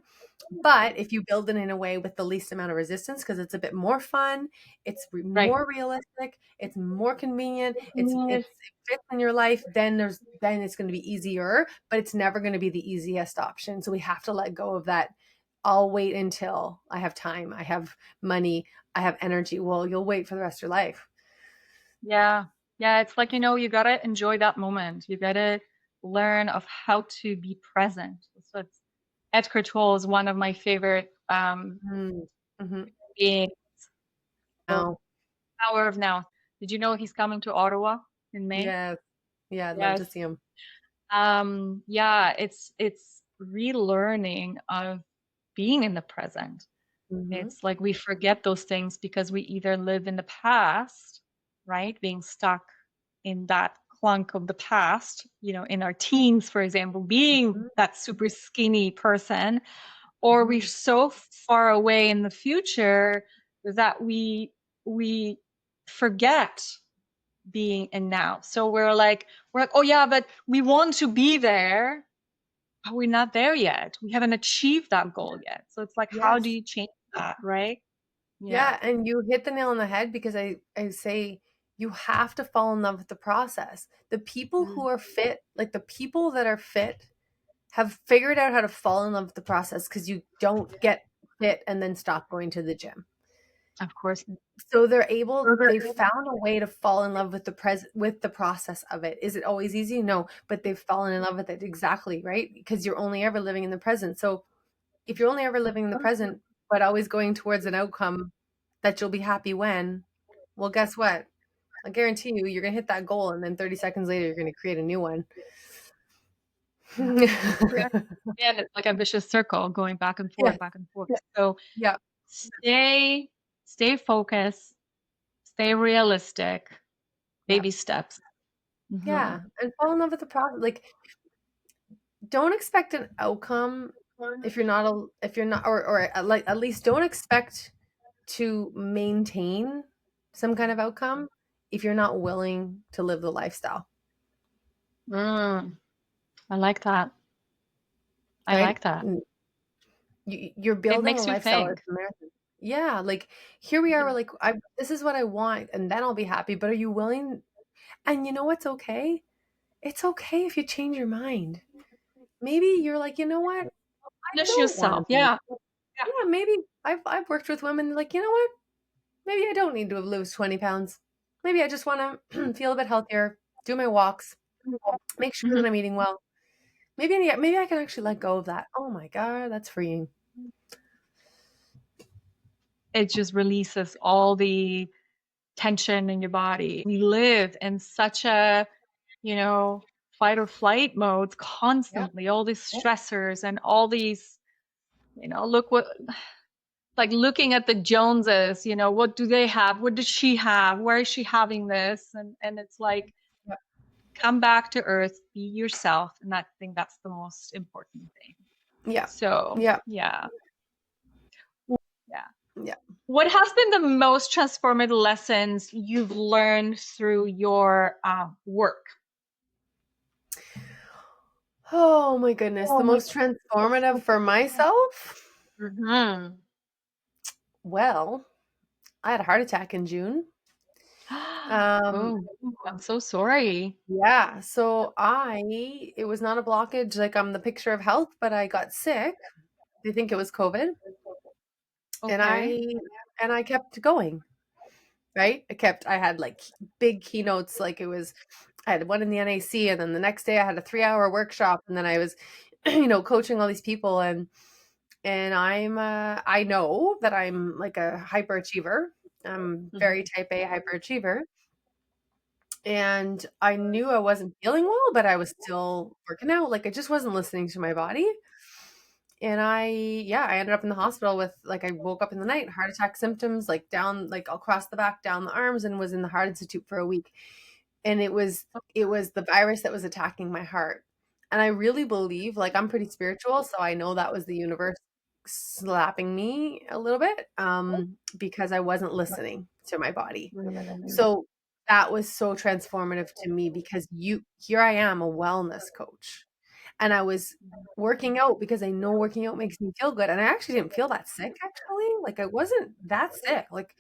But if you build it in a way with the least amount of resistance, because it's a bit more fun, it's Right. more realistic, it's more convenient, Yes. it fits in your life, then it's going to be easier, but it's never going to be the easiest option. So we have to let go of that. I'll wait until I have time, I have money, I have energy. Well, you'll wait for the rest of your life. Yeah. Yeah. It's like, you gotta enjoy that moment. You gotta learn of how to be present. So it's Eckhart Tolle is one of my favorite Mm, hmm. beings. So Now, Power of Now. Did you know he's coming to Ottawa in May? yes, yeah, I'd love Yes. to see him. Yeah, it's relearning of being in the present. Hmm. It's like we forget those things because we either live in the past, right? Being stuck in that clunk of the past, in our teens, for example, being that super skinny person, or we're Hmm. so far away in the future that we forget being in now. So we're like, oh yeah, but we want to be there, but we're not there yet. We haven't achieved that goal yet. So it's like, how do Yes. you change that, right? Yeah, Yeah, and you hit the nail on the head because I say you have to fall in love with the process. The people mm, who are fit, like the people that are fit, have figured out how to fall in love with the process because you don't get fit and then stop going to the gym. of course. So they found a way to fall in love with the process of it. Is it always easy? No, but they've fallen in love with it exactly, right? Because you're only ever living in the present. So if you're only ever living in the present, but always going towards an outcome that you'll be happy when, well, guess what? I guarantee you, you're going to hit that goal. And then 30 seconds later, you're going to create a new one. Yeah. Yeah. And it's like a vicious circle going back and Yeah. forth, back and forth. So Yeah. stay, stay focused, stay realistic, Yeah. baby steps. Yeah. And fall in love with the process. Like, don't expect an outcome if you're not, or like, at least don't expect to maintain some kind of outcome if you're not willing to live the lifestyle, Mm, I like that. I right? like that. You're It building a makes you lifestyle as think. a marathon. Yeah, like here we are, we're like, this is what I want, and then I'll be happy. But are you willing? And you know what's okay? It's okay if you change your mind. Maybe you're like, you know what? I Finish don't want to yourself. be. Yeah. Yeah, maybe I've worked with women like, you know what? Maybe I don't need to lose 20 pounds. Maybe I just want to feel a bit healthier, do my walks, make sure that Mhm. I'm eating well. Maybe I can actually let go of that. Oh my God, that's freeing. It just releases all the tension in your body. We live in such a, you know, fight or flight modes Yeah. constantly, all these stressors and all these, look what, like looking at the Joneses, what do they have? What does she have? Where is she having this? And it's like, Yeah. come back to earth, be yourself. And I think that's the most important thing. Yeah. So, Yeah. yeah. Yeah. Yeah. What has been the most transformative lessons you've learned through your work? Oh my goodness. The most transformative for myself? Mm-hmm. Well, I had a heart attack in June. Um, Oh, I'm so sorry. yeah. So it was not a blockage like I'm the picture of health, but I got sick. They think it was COVID. And Okay. I kept going, right? I had like big keynotes, like I had one in the NAC, and then the next day I had a 3-hour workshop, and then I was, coaching all these people, and I know that I'm like a hyperachiever. I'm very Mhm. type A hyperachiever. And I knew I wasn't feeling well, but I was still working out. Like I just wasn't listening to my body. And I ended up in the hospital with like I woke up in the night, heart attack symptoms, like down, like across the back, down the arms, and was in the heart institute for a week. And it was the virus that was attacking my heart. And I really believe, like I'm pretty spiritual, so I know that was the universe slapping me a little bit because I wasn't listening to my body. Mm. So that was so transformative to me because here I am, a wellness coach. And I was working out because I know working out makes me feel good. And I actually didn't feel that sick actually. Like I wasn't that sick. Like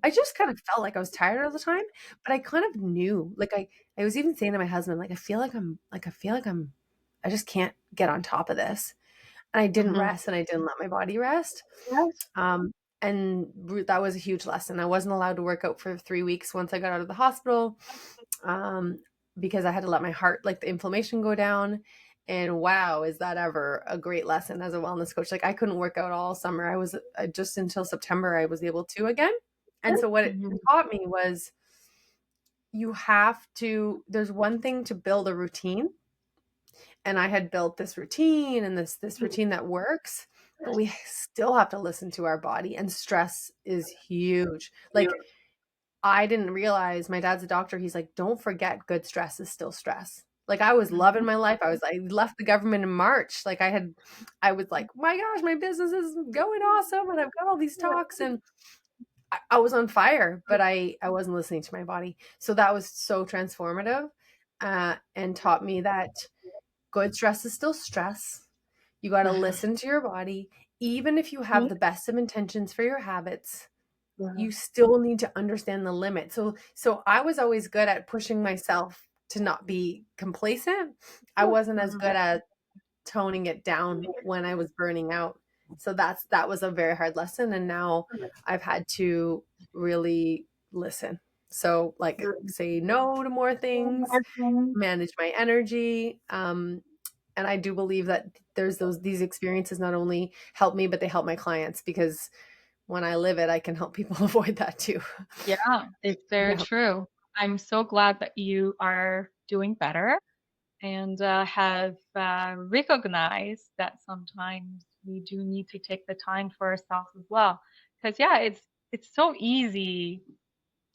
I just kind of felt like I was tired all the time, but I kind of knew. Like I was even saying to my husband, like I just can't get on top of this. And I didn't Mhm. rest and I didn't let my body rest. Um, that was a huge lesson. I wasn't allowed to work out for 3 weeks once I got out of the hospital, um, because I had to let my heart, like the inflammation, go down. And wow, is that ever a great lesson as a wellness coach? Like I couldn't work out all summer. I was just until September I was able to again. And so what it Mhm. taught me was there's one thing to build a routine, and I had built this routine and this routine that works, but we still have to listen to our body, and stress is huge. Like I didn't realize, my dad's a doctor, he's like, don't forget, good stress is still stress. Like I was loving my life. I left the government in March. Like I was like, my gosh, my business is going awesome and I've got all these talks, and I was on fire, but I wasn't listening to my body. So that was so transformative, and taught me that good stress is still stress. You got to listen to your body. Even if you have the best of intentions for your habits, you still need to understand the limit. So I was always good at pushing myself to not be complacent. I wasn't as good at toning it down when I was burning out. So that was a very hard lesson, and now I've had to really listen. So like say no to more things, manage my energy. And I do believe that there's these experiences not only help me, but they help my clients, because when I live it, I can help people avoid that too. Yeah, it's very Yeah. true. I'm so glad that you are doing better and have recognized that sometimes we do need to take the time for ourselves as well. Because yeah, it's so easy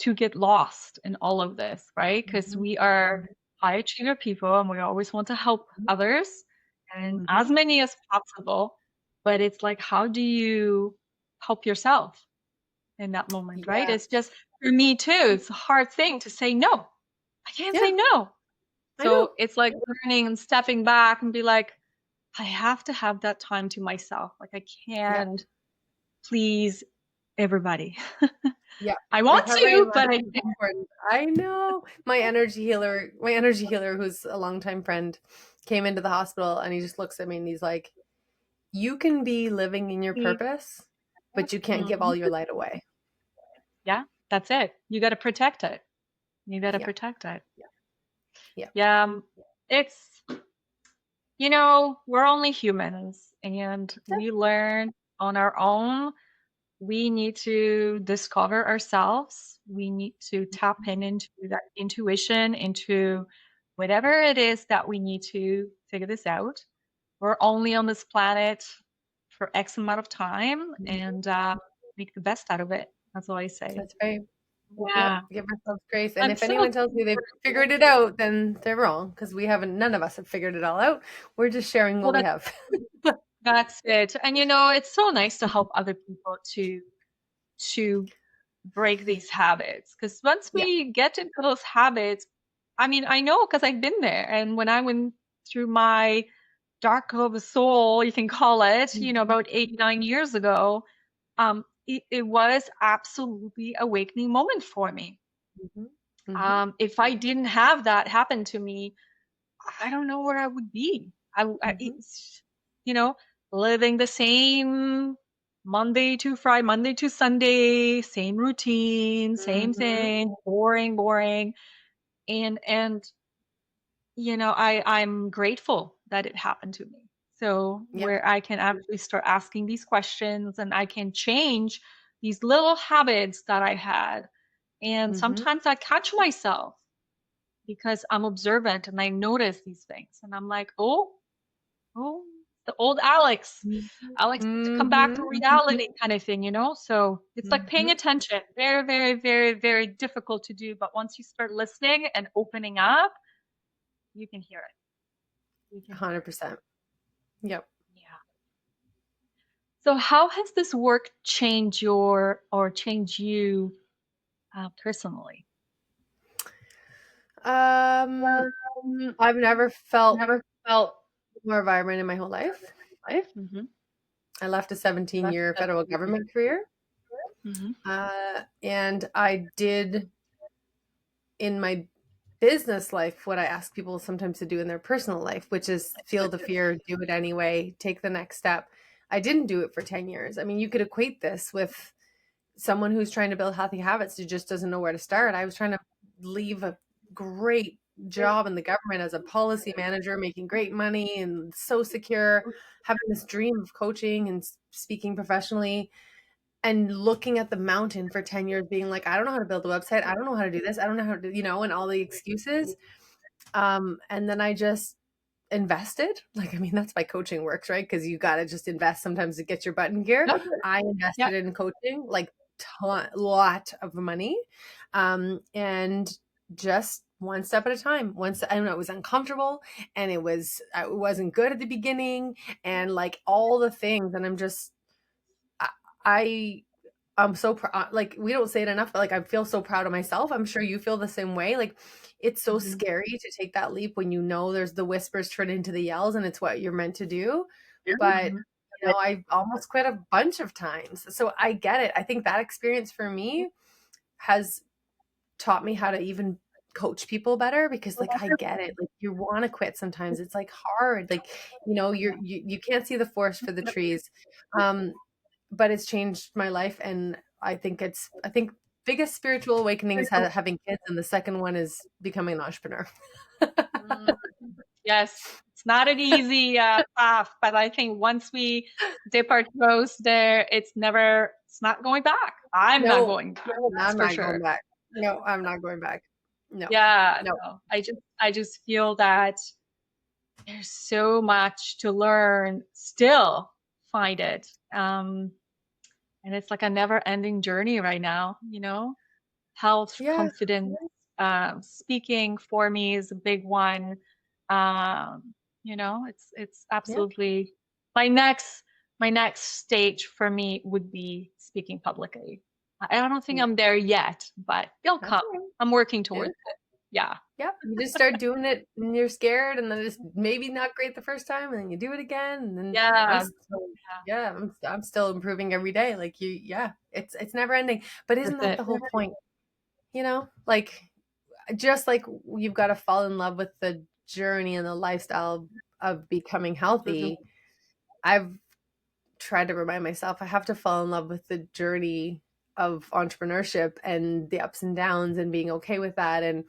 to get lost in all of this, right? Because Mhm. we are high achiever people and we always want to help others and as Mhm. many as possible. But it's like, how do you help yourself in that moment, right? Yeah. It's just for me too, it's a hard thing to say no. I can't say Yeah. no. I know. So it's like learning and stepping back and be like, I have to have that time to myself. Like I Yeah. can't please everybody. Yeah. I want Recovery and to, rest but I is can't. important. I know. My energy healer, who's a longtime friend, came into the hospital and he just looks at me and he's like, "You can be living in your purpose, but you can't give all Mhm. your light away." Yeah, that's it. You got to protect it. You got to Yeah. protect it. Yeah. Yeah, it's, we're only humans and we learn on our own. We need to discover ourselves. We need to tap into that intuition, into whatever it is that we need to figure this out. We're only on this planet for X amount of time Mhm. and make the best out of it. That's all I say. That's right. Yep. Yeah. Give ourselves grace. And I'm if so anyone tells you they've figured it out, then they're wrong, because we haven't, none of us have figured it all out. We're just sharing well, what we have. that's it. And it's so nice to help other people to break these habits because once Yeah. we get into those habits, I mean, I know because I've been there. And when I went through my dark of the soul, you can call it, Mhm. about 8, 9 years ago, it was absolutely awakening moment for me. Mhm. Mhm. If I didn't have that happen to me, I don't know where I would be. Mhm. It's, you know, living the same Monday to Sunday, same routine, same Mhm. thing, boring, boring. And I'm grateful that it happened to me. So Yep. where I can actually start asking these questions and I can change these little habits that I had. And Mhm. sometimes I catch myself because I'm observant and I notice these things. And I'm like, oh, the old Alex. Alex needs to come back to Mhm. reality kind of thing. So it's like paying Mhm. attention. Very, very, very, very difficult to do. But once you start listening and opening up, you can hear it. You can hear it. 100%. Yep. Yeah. So how has this work changed changed you personally? Um, Um, I've never felt never felt more vibrant in my whole life. life. I left a 17-year federal government career, Mm-hmm. and I did in my business life what I ask people sometimes to do in their personal life, which is feel the fear, do it anyway, take the next step. I didn't do it for 10 years. I mean, you could equate this with someone who's trying to build healthy habits who just doesn't know where to start. I was trying to leave a great job in the government as a policy manager, making great money and so secure, having this dream of coaching and speaking professionally, and looking at the mountain for 10 years being like, I don't know how to build a website, I don't know how to do this, I don't know how to, and all the excuses. And then I just invested. Like, I mean, that's why coaching works, right? Because you got to just invest sometimes to get your butt in gear. Yep. I Yep. invested in coaching, like lot of money, and just one step at a time. Once I don't know, it was uncomfortable, and it wasn't good at the beginning, and like all the things. And I'm just, I I'm so proud. Like, we don't say it enough, but like, I feel so proud of myself. I'm sure you feel the same way. Like, it's so Mhm. scary to take that leap when you know there's the whispers turn into the yells and it's what you're meant to do. But, Mhm. I almost quit a bunch of times. So I get it. I think that experience for me has taught me how to even coach people better, because like I get it. Like, you want to quit sometimes. It's like hard. Like, you can't see the forest for the trees. Um, but it's changed my life, and I think biggest spiritual awakening is having kids, and the second one is becoming an entrepreneur. Mm, yes, it's not an easy path, but I think once we dip our toes there, it's not going back. I'm not No, going back, that's I'm for not going sure. back. No, I'm not going back. No, Yeah, no. no, I just feel that there's so much to learn, still find it. And it's like a never-ending journey right now, health, Yeah, confidence, speaking for me is a big one. It's yeah, absolutely my next my next stage for me would be speaking publicly. I don't think yeah. I'm there yet, but it'll That's come. all right. I'm working Yeah. towards it. Yeah. Yep. You just start doing it and you're scared, and then it's maybe not great the first time, and then you do it again, and then I'm Yeah. still, Yeah. yeah, I'm still improving every day. Like, yeah, it's never ending. But isn't That's that it. the whole point? Like, just like you've got to fall in love with the journey and the lifestyle of becoming Mhm. healthy. I've tried to remind myself I have to fall in love with the journey of entrepreneurship and the ups and downs, and being okay with that. And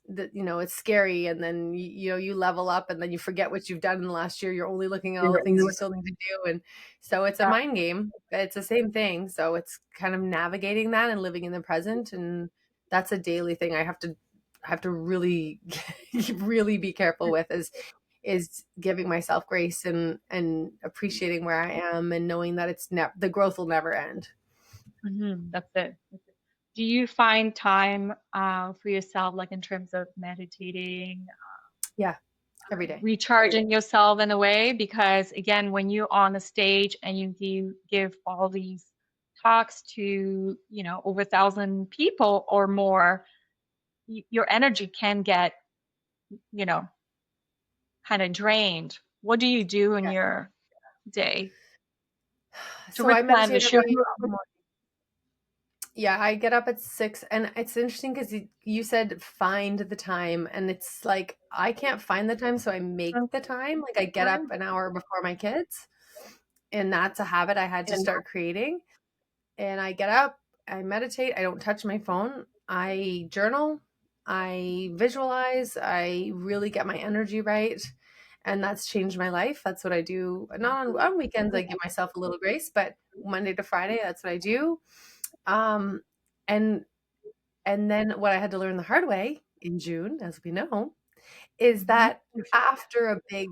it's scary, and then you level up, and then you forget what you've done in the last year. You're only looking at all the things you still need to do. And so it's a Yeah. mind game. It's the same thing. So it's kind of navigating that and living in the present. And that's a daily thing I have to really really be careful with, is giving myself grace, and appreciating where I am, and knowing that the growth will never end. That's it. That's it. Do you find time for yourself, like in terms of meditating, Yeah, every day. recharging yourself in a way? Because again, when you're on the stage and you give all these talks to, over 1,000 people or more, your energy can get, you know, kind of drained. What do you do in Yeah. your day to So I replan the meditate show? every morning. Yeah, I get up at 6, and it's interesting because you said find the time, and it's like I can't find the time, so I make the time. Like, I get up an hour before my kids, and that's a habit I had to start creating. And I get up, I meditate, I don't touch my phone, I journal, I visualize, I really get my energy right. And that's changed my life. That's what I do. Not on weekends, I give myself a little grace, but Monday to Friday, that's what I do. Um, and and then what I had to learn the hard way in June, as we know, is Mhm. that after a big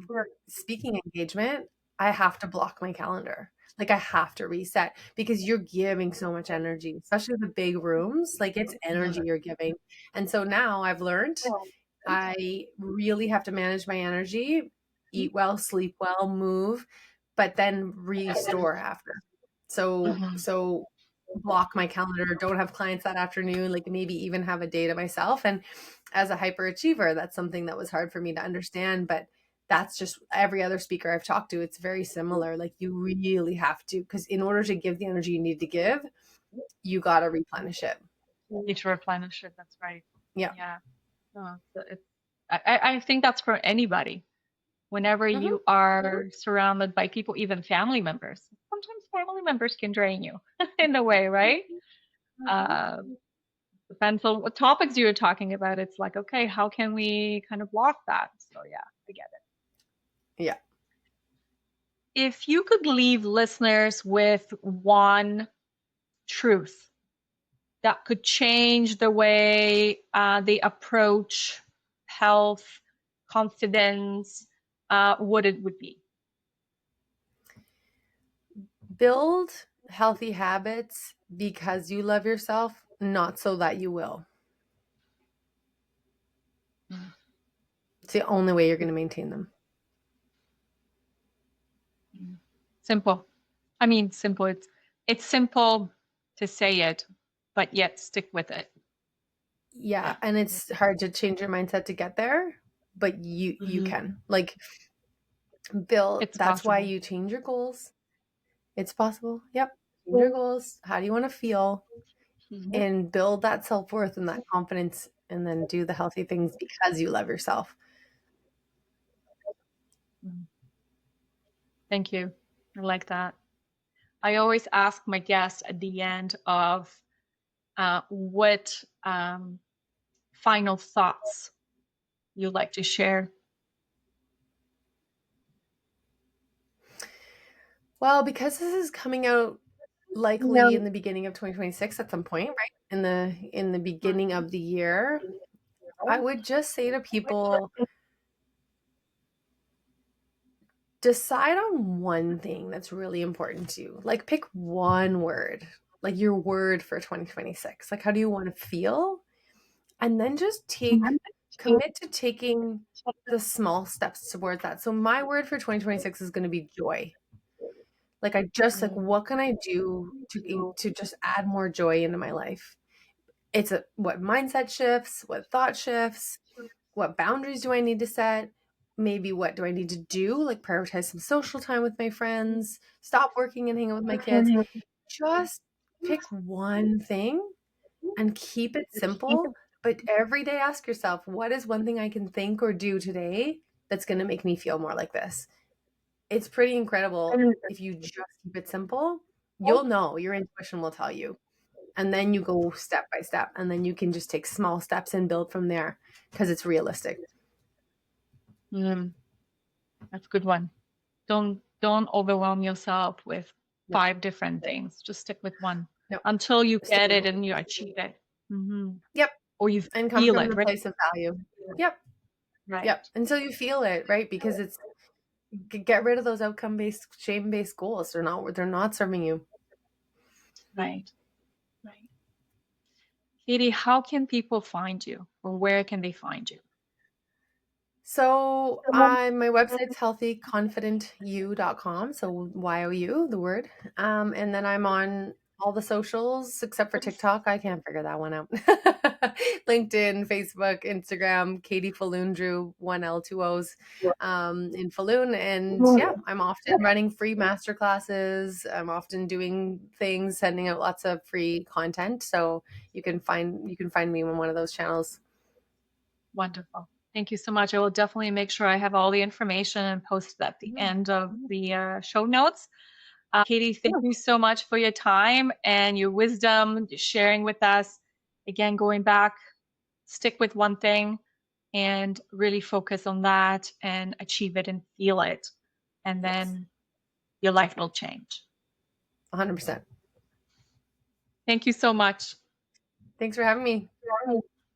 speaking engagement, I have to block my calendar. Like, I have to reset, because you're giving so much energy, especially the big rooms. Like, it's energy you're giving. And so now I've learned I really have to manage my energy, eat well, sleep well, move, but then restore after. So Mhm. so block my calendar, don't have clients that afternoon, like maybe even have a day to myself. And as a hyperachiever, that's something that was hard for me to understand, but that's just every other speaker I've talked to, it's very similar. Like, you really have to, because in order to give the energy you need to give, you got to replenish it. You need to replenish it. That's right. Yeah. Yeah. I think that's for anybody. Whenever Hmm. you are surrounded by people, even family members, sometimes family members can drain you in a way, right? Uh, Depends on what topics you're talking about. It's like, okay, how can we kind of block that? So yeah, I get it. Yeah. If you could leave listeners with one truth that could change the way they approach health, confidence, what it would be. Build healthy habits because you love yourself, not so that you will. It's the only way you're going to maintain them. Simple. I mean, simple. It's simple, to say it, but yet stick with it. Yeah, and it's hard to change your mindset to get there, but you can. Like Bill, It's that's why possible. you change your goals. It's possible. Yep. Change your goals. How do you want to feel? And build that self-worth and that confidence, and then do the healthy things because you love yourself. Thank you. I like that. I always ask my guests at the end of what final thoughts you'd like to share. Well, because this is coming out likely in the beginning of 2026 at some point, right? In the beginning of the year, I would just say to people, decide on one thing that's really important to you. Like pick one word, like your word for 2026. Like how do you want to feel? And then just commit to taking the small steps towards that. So my word for 2026 is going to be joy. Like I just like what can I do to just add more joy into my life? It's what mindset shifts, what thought shifts, what boundaries do I need to set? Maybe what do I need to do? Like prioritize some social time with my friends, stop working and hang out with my kids. Just pick one thing and keep it simple. But every day ask yourself, what is one thing I can think or do today that's going to make me feel more like this? It's pretty incredible. If you just keep it simple, you'll know, your intuition will tell you. And then you go step by step, and then you can just take small steps and build from there because it's realistic. That's a good one. Don't overwhelm yourself with 5 different things. Just stick with one until you get it and you achieve it. Yep. Or you And come feel from it, the right? place of value. Yep. Right. Yep. Until you feel it, right? Because it's get rid of those outcome-based, shame-based goals. They're not serving you. Right. Right. Katie, how can people find you, or where can they find you? So my website's healthyconfidentyou.com. So YOU, the word. And then I'm on all the socials except for TikTok. I can't figure that one out. LinkedIn, Facebook, Instagram, Katie Faloon-Drew, 1L, 2 O's, in Faloon. And yeah, I'm often running free masterclasses. I'm often doing things, sending out lots of free content. So you can find me on one of those channels. Wonderful. Thank you so much. I will definitely make sure I have all the information and post it at the end of the show notes. Katie, thank you so much for your time and your wisdom, sharing with us. Again, going back, stick with one thing and really focus on that and achieve it and feel it. And then your life will change. 100%. Thank you so much. Thanks for having me.